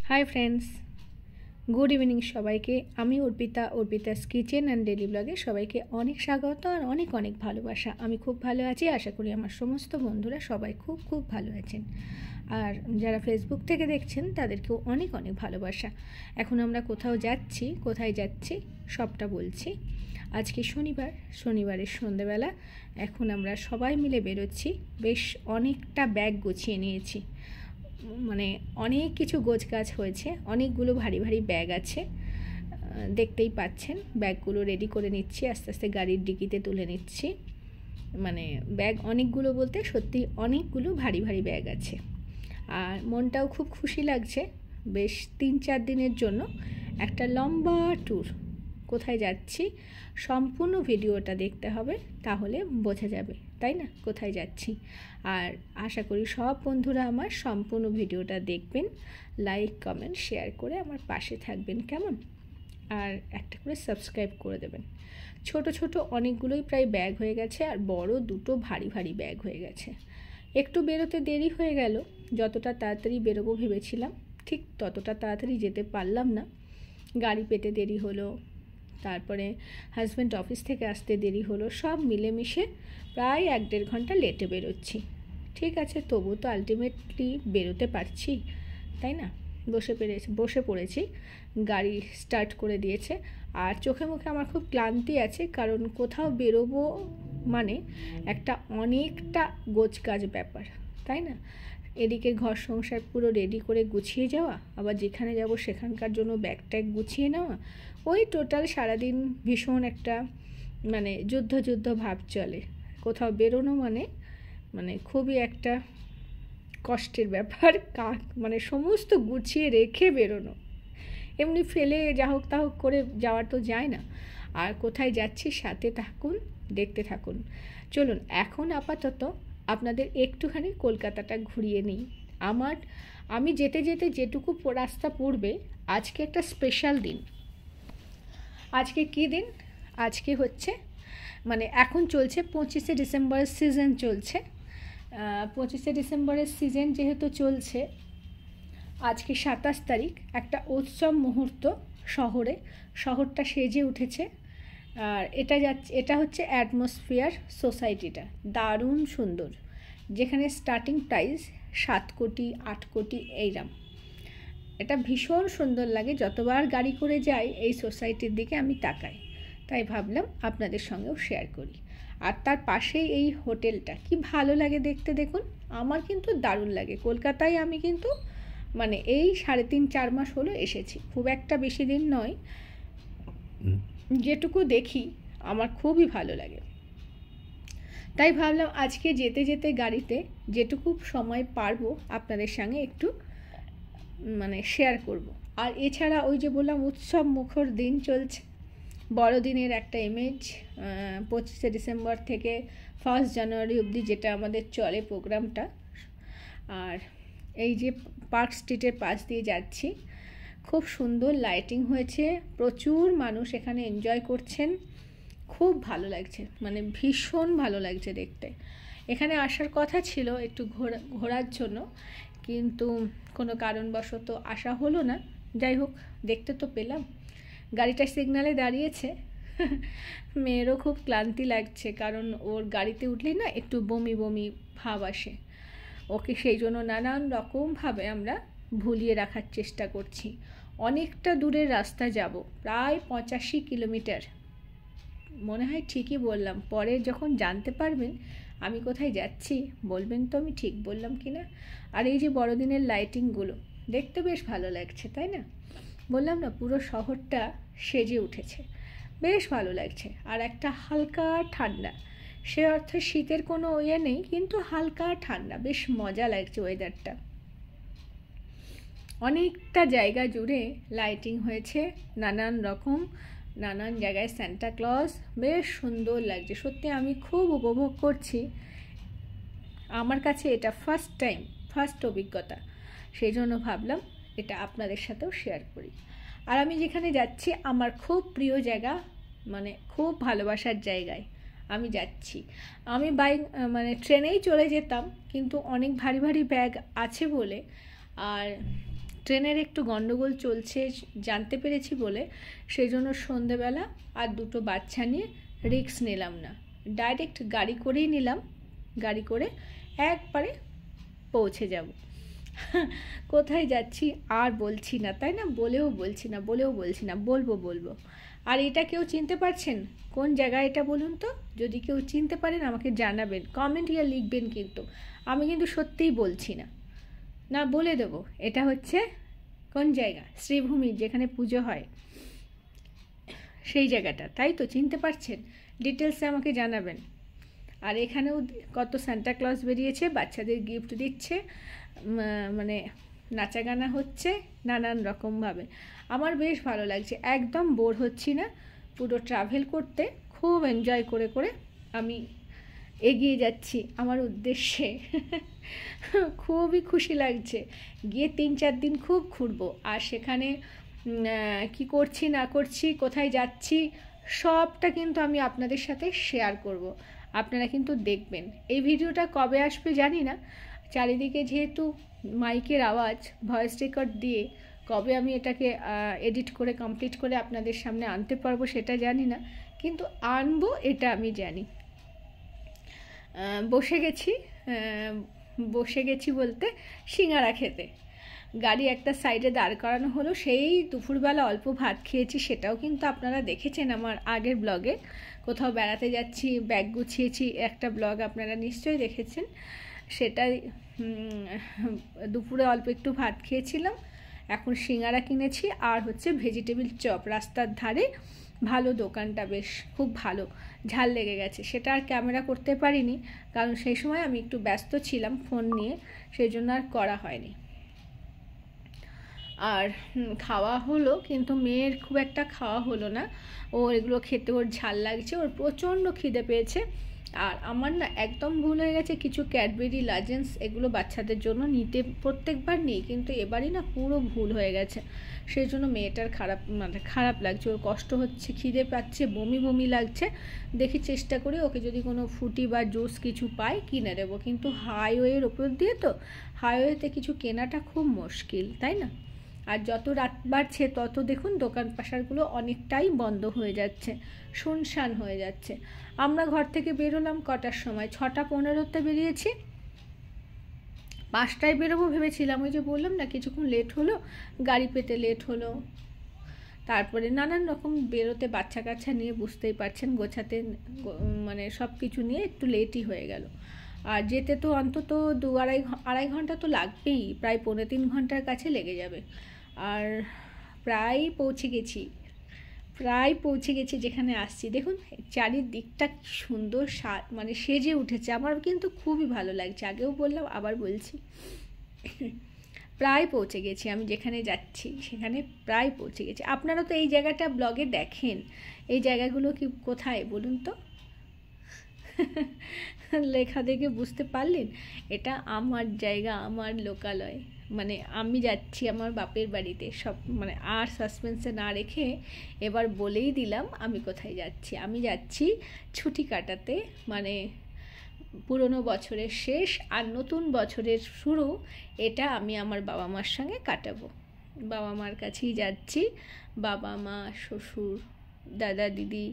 Hi friends, good evening সবাইকে। আমি Arpita's kitchen and daily ব্লগে সবাইকে অনেক স্বাগত আর অনেক অনেক ভালোবাসা। আমি খুব ভালো আছি, আশা করি আমার সমস্ত বন্ধুরা সবাই খুব খুব ভালো আছেন। আর যারা ফেসবুক থেকে দেখছেন তাদেরকেও অনেক অনেক ভালোবাসা। এখন আমরা কোথায় যাচ্ছি সবটা বলছি। আজকে শনিবারের সন্ধ্যেবেলা এখন আমরা সবাই মিলে বেরোচ্ছি। বেশ অনেকটা ব্যাগ গুছিয়ে নিয়েছি, মানে অনেক কিছু গোছগাছ হয়েছে, অনেকগুলো ভারী ভারী ব্যাগ আছে, দেখতেই পাচ্ছেন। ব্যাগগুলো রেডি করে নিচ্ছি, আস্তে আস্তে গাড়ির ডিকিতে তুলে নিচ্ছি। মানে ব্যাগ অনেকগুলো বলতে সত্যি অনেকগুলো ভারী ভারী ব্যাগ আছে। আর মনটাও খুব খুশি লাগছে, বেশ 3-4 দিনের জন্য একটা লম্বা ট্যুর। কোথায় যাচ্ছি সম্পূর্ণ ভিডিওটা দেখতে হবে, তাহলে বোঝা যাবে, তাই না, কোথায় যাচ্ছি। আর আশা করি সব বন্ধুরা আমার সম্পূর্ণ ভিডিওটা দেখবেন, লাইক কমেন্ট শেয়ার করে আমার পাশে থাকবেন, কেমন? আর একটা করে সাবস্ক্রাইব করে দেবেন। ছোট ছোট অনেকগুলোই প্রায় ব্যাগ হয়ে গেছে, আর বড় দুটো ভারী ভারী ব্যাগ হয়ে গেছে। একটু বেরোতে দেরি হয়ে গেল, যতটা তাড়াতাড়ি বেরোবো ভেবেছিলাম ঠিক ততটা তাড়াতাড়ি যেতে পারলাম না। গাড়ি পেতে দেরি হলো, তারপরে হাজব্যান্ড অফিস থেকে আসতে দেরি হলো, সব মিলেমিশে প্রায় 1-1.5 ঘন্টা লেটে বেরোচ্ছি। ঠিক আছে, তবু তো আলটিমেটলি বেরোতে পারছি, তাই না? বসে পড়েছি, গাড়ি স্টার্ট করে দিয়েছে। আর চোখে মুখে আমার খুব ক্লান্তি আছে, কারণ কোথাও বেরোবো মানে একটা অনেকটা গোছগাছ ব্যাপার, তাই না? এদিকে ঘর সংসার পুরো রেডি করে গুছিয়ে যাওয়া, আবার যেখানে যাব সেখানকার জন্য ব্যাগ ট্যাগ গুছিয়ে নেওয়া, ওই টোটাল সারাদিন ভীষণ একটা মানে যুদ্ধ ভাব চলে। কোথাও বেরোনো মানে খুবই একটা কষ্টের ব্যাপার। মানে সমস্ত গুছিয়ে রেখে বেরোনো, এমনি ফেলে যা হোক তা হোক করে যাওয়ার তো যায় না। আর কোথায় যাচ্ছি সাথে থাকুন, দেখতে থাকুন। চলুন এখন আপাতত আপনাদের একটুখানি কলকাতাটা ঘুরিয়ে নিই। আমি যেতে যেতে যেটুকু রাস্তা পড়বে, আজকে একটা স্পেশাল দিন। আজকে কী দিন? আজকে হচ্ছে মানে এখন চলছে 25শে ডিসেম্বরের সিজন চলছে। 25শে ডিসেম্বরের সিজন যেহেতু চলছে, আজকে 27 তারিখ, একটা উৎসব মুহূর্ত। শহরটা সেজে উঠেছে। আর এটা হচ্ছে অ্যাটমসফিয়ার সোসাইটিটা, দারুণ সুন্দর, যেখানে স্টার্টিং প্রাইস 7 কোটি 8 কোটি এইরকম। এটা ভীষণ সুন্দর লাগে, যতবার গাড়ি করে যাই এই সোসাইটির দিকে আমি তাকাই, তাই ভাবলাম আপনাদের সঙ্গেও শেয়ার করি। আর তার পাশেই এই হোটেলটা, কি ভালো লাগে দেখতে, দেখুন। আমার কিন্তু দারুণ লাগে। কলকাতায় আমি কিন্তু মানে এই 3.5-4 মাস হলো এসেছি, খুব একটা বেশি দিন নয়। যেটুকু দেখি আমার খুবই ভালো লাগে, তাই ভাবলাম আজকে যেতে যেতে গাড়িতে যেটুকু সময় পারবো আপনাদের সঙ্গে একটু মানে শেয়ার করব। আর এছাড়া ওই যে বললাম উৎসব মুখর দিন চলছে, বড়দিনের একটা ইমেজ। 25শে ডিসেম্বর থেকে 1 জানুয়ারি অবধি যেটা আমাদের চলে প্রোগ্রামটা। আর এই যে পার্ক স্ট্রিটের পাশ দিয়ে যাচ্ছি, খুব সুন্দর লাইটিং হয়েছে, প্রচুর মানুষ এখানে এনজয় করছেন, খুব ভালো লাগছে, মানে ভীষণ ভালো লাগছে দেখতে। এখানে আসার কথা ছিল একটু ঘোরার জন্য, কিন্তু কোনো কারণবশত আসা হলো না। যাই হোক, দেখতে তো পেলাম। গাড়িটা সিগন্যালে দাঁড়িয়েছে। মেয়েরও খুব ক্লান্তি লাগছে, কারণ ওর গাড়িতে উঠলেই না একটু বমি বমি ভাব আসে ওকে, সেই জন্য নানান রকমভাবে আমরা ভুলিয়ে রাখার চেষ্টা করছি। অনেকটা দূরের রাস্তা যাব, প্রায় 85 কিলোমিটার। মনে হয় ঠিকই বললাম, পরে যখন জানতে পারবেন আমি কোথায় যাচ্ছি বলবেন তো আমি ঠিক বললাম কি না। আর এই যে বড়দিনের লাইটিংগুলো দেখতে বেশ ভালো লাগছে, তাই না? বললাম না, পুরো শহরটা সেজে উঠেছে, বেশ ভালো লাগছে। আর একটা হালকা ঠান্ডা, সে অর্থে শীতের কোনো ইয়ে নেই, কিন্তু হালকা ঠান্ডা, বেশ মজা লাগছে ওয়েদারটা। অনেকটা জায়গা জুড়ে লাইটিং হয়েছে নানান জায়গায় সান্টা ক্লজ, বেশ সুন্দর লাগছে সত্যি। আমি খুব উপভোগ করছি, আমার কাছে এটা ফার্স্ট অভিজ্ঞতা, সেই জন্য ভাবলাম এটা আপনাদের সাথেও শেয়ার করি। আর আমি যেখানে যাচ্ছি আমার খুব প্রিয় জায়গা, মানে খুব ভালোবাসার জায়গায় আমি যাচ্ছি। আমি মানে ট্রেনেই চলে যেতাম, কিন্তু অনেক ভারী ভারী ব্যাগ আছে বলে আর ট্রেনের একটু গন্ডগোল চলছে জানতে পেরেছি বলে সেই জন্য সন্ধেবেলা আর দুটো বাচ্চা নিয়ে রিস্ক নিলাম না, ডাইরেক্ট গাড়ি করেই নিলাম। গাড়ি করে একবারে পৌঁছে যাব। কোথায় যাচ্ছি আর বলছি না, তাই না? বলেও বলছি না, বলবো। আর এটা কেউ চিনতে পারছেন কোন জায়গা এটা বলুন তো? যদি কেউ চিনতে পারেন আমাকে জানাবেন, কমেন্ট ইয়া লিখবেন। কিন্তু আমি কিন্তু সত্যিই বলছি না, বলে দেবো এটা হচ্ছে কোন জায়গা, শ্রীভূমি যেখানে পুজো হয় সেই জায়গাটা, তাই তো? চিনতে পারছেন? ডিটেলসে আমাকে জানাবেন। আর এখানেও কত সান্টা ক্লজ বেরিয়েছে, বাচ্চাদের গিফট দিচ্ছে, মানে নাচা গানা হচ্ছে নানান রকমভাবে। আমার বেশ ভালো লাগছে, একদম বোর হচ্ছি না। পুরো ট্রাভেল করতে খুব এনজয় করে করে আমি এগিয়ে যাচ্ছি আমার উদ্দেশ্যে। খুবই খুশি লাগছে। গিয়ে 3-4 দিন খুব ঘুরবো, আর সেখানে কি করছি না করছি, কোথায় যাচ্ছি সবটা কিন্তু আমি আপনাদের সাথে শেয়ার করব। আপনারা কিন্তু দেখবেন। এই ভিডিওটা কবে আসবে জানি না, চারিদিকে যেহেতু মাইকের আওয়াজ, ভয়েস রেকর্ড দিয়ে কবে আমি এটাকে এডিট করে কমপ্লিট করে আপনাদের সামনে আনতে পারবো সেটা জানি না, কিন্তু আনবো এটা আমি জানি। বসে গেছি বলতে সিঙ্গারা খেতে। গাড়ি একটা সাইডে দাঁড় করানো হলো, সেই দুপুরবেলা অল্প ভাত খেয়েছি, সেটাও কিন্তু আপনারা দেখেছেন আমার আগের ব্লগে। কোথাও বেড়াতে যাচ্ছি, ব্যাগ গুছিয়েছি, একটা ব্লগ আপনারা নিশ্চয়ই দেখেছেন। সেটাই দুপুরে অল্প একটু ভাত খেয়েছিলাম। এখন সিঙ্গারা কিনেছি আর হচ্ছে ভেজিটেবিল চপ, রাস্তার ধারে ভালো দোকানটা, বেশ খুব ভালো, ঝাল লেগে গেছে। সেটা আর ক্যামেরা করতে পারিনি, কারণ সেই সময় আমি একটু ব্যস্ত ছিলাম ফোন নিয়ে, সেই জন্য আর করা হয়নি। আর খাওয়া হলো, কিন্তু মেয়ের খুব একটা খাওয়া হলো না। ওর এগুলো খেতে ওর ঝাল লাগছে, ওর প্রচণ্ড খিদে পেয়েছে। আর আমার না একদম ভুল হয়ে গেছে, কিছু ক্যাডবেরি লাজেন্স এগুলো বাচ্চাদের জন্য নিতে প্রত্যেকবার নিই, কিন্তু এবারই না পুরো ভুল হয়ে গেছে। সেই জন্য মেয়েটার খারাপ লাগছে, ওর কষ্ট হচ্ছে, খিদে পাচ্ছে, বমি লাগছে। দেখি চেষ্টা করি ওকে যদি কোনো ফ্রুটি বা জুস কিছু পাই কিনে দেবো, কিন্তু হাইওয়ের ওপর দিয়ে তো, হাইওয়েতে কিছু কেনাটা খুব মুশকিল, তাই না? আর যত রাত বাড়ছে তত দেখুন দোকান পাশারগুলো অনেকটাই বন্ধ হয়ে যাচ্ছে, শুনশান হয়ে যাচ্ছে। আমরা ঘর থেকে বেরোলাম কটার সময়? 6:15-তে বেরিয়েছি। 5টায় বেরোবো ভেবেছিলাম, ওই যে বললাম না কিছুক্ষণ লেট হলো, গাড়ি পেতে লেট হলো। তারপরে নানান রকম বেরোতে, বাচ্চা কাচ্চা নিয়ে বুঝতেই পারছেন, গোছাতে মানে সব কিছু নিয়ে একটু লেটই হয়ে গেল। আর যেতে তো অন্তত 2-2.5 ঘন্টা তো লাগবেই, প্রায় 3.25 ঘন্টার কাছে লেগে যাবে। আর প্রায় পৌঁছে গেছি যেখানে আসছি। দেখুন চারিদিকটা সুন্দর মানে সেজে উঠেছে, আমার কিন্তু খুবই ভালো লাগছে। আগেও বললাম, আবার বলছি, প্রায় পৌঁছে গেছি। আমি যেখানে যাচ্ছি সেখানে প্রায় পৌঁছে গেছি। আপনারা তো এই জায়গাটা ব্লগে দেখেন, এই জায়গাগুলো কি কোথায় বলুন তো? লেখা দেখে বুঝতে পারলেন? এটা আমার জায়গা, আমার লোকালয়, মানে আমি যাচ্ছি আমার বাপের বাড়িতে। সব মানে আর সাসপেন্সে না রেখে এবার বলেই দিলাম আমি কোথায় যাচ্ছি। আমি যাচ্ছি ছুটি কাটাতে, মানে পুরনো বছরের শেষ আর নতুন বছরের শুরু, এটা আমি আমার বাবা মার সঙ্গে কাটাবো। বাবা মার কাছেই যাচ্ছি। বাবা মা, শ্বশুর, দাদা দিদি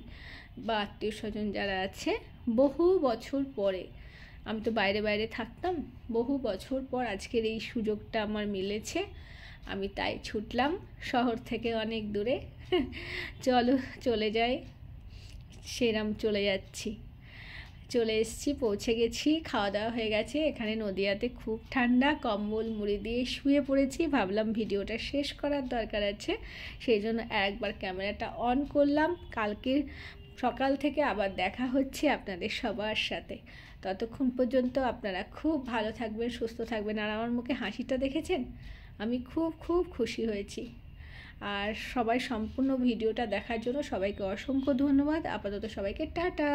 বা আত্মীয় স্বজন যারা আছে, বহু বছর পরে, আমি তো বাইরে থাকতাম, বহু বছর পর আজকের এই সুযোগটা আমার মিলেছে। আমি তাই ছুটলাম শহর থেকে অনেক দূরে। চলো চলে যাই, সেরাম চলে যাচ্ছি। চলে এসেছি, পৌঁছে গেছি, খাওয়া দাওয়া হয়ে গেছে। এখানে নদিয়াতে খুব ঠান্ডা, কম্বল মুড়ি দিয়ে শুয়ে পড়েছি। ভাবলাম ভিডিওটা শেষ করার দরকার আছে, সেই জন্য একবার ক্যামেরাটা অন করলাম। কালকে সকাল থেকে আবার দেখা হচ্ছে আপনাদের সবার সাথে। ততক্ষণ পর্যন্ত আপনারা খুব ভালো থাকবেন, সুস্থ থাকবেন। আর আমার মুখে হাসিটা দেখেছেন? আমি খুব খুশি হয়েছি। আর সবাই সম্পূর্ণ ভিডিওটা দেখার জন্য সবাইকে অসংখ্য ধন্যবাদ। আপাতত সবাইকে টাটা।